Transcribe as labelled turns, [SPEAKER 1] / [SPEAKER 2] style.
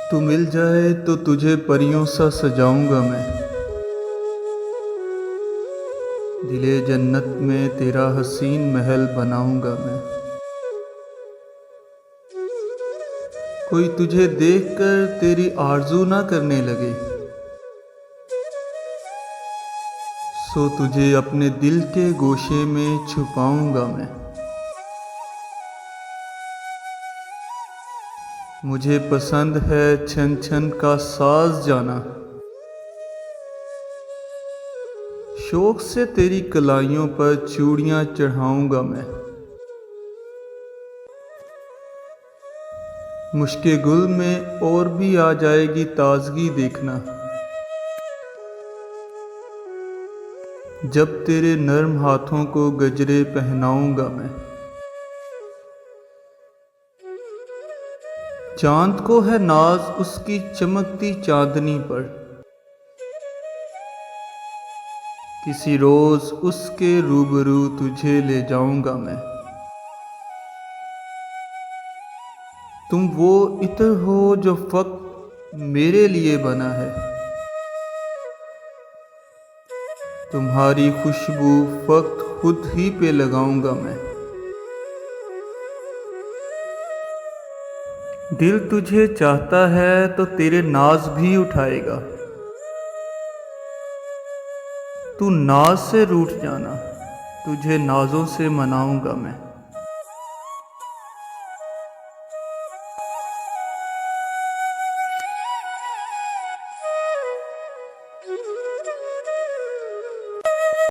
[SPEAKER 1] तू मिल जाए तो तुझे परियों सा सजाऊंगा मैं। दिले जन्नत में तेरा हसीन महल बनाऊंगा मैं। कोई तुझे देखकर तेरी आरज़ू ना करने लगे, सो तुझे अपने दिल के गोशे में छुपाऊंगा मैं। मुझे पसंद है छन छन का साज जाना, शौक से तेरी कलाइयों पर चूड़ियां चढ़ाऊंगा मैं। मुश्के गुल में और भी आ जाएगी ताजगी देखना, जब तेरे नर्म हाथों को गजरे पहनाऊंगा मैं। चांद को है नाज उसकी चमकती चांदनी पर, किसी रोज उसके रूबरू तुझे ले जाऊंगा मैं। तुम वो इत्र हो जो फक्त मेरे लिए बना है, तुम्हारी खुशबू फक्त खुद ही पे लगाऊंगा मैं। दिल तुझे चाहता है तो तेरे नाज भी उठाएगा, तू नाज से रूठ जाना, तुझे नाजों से मनाऊंगा मैं।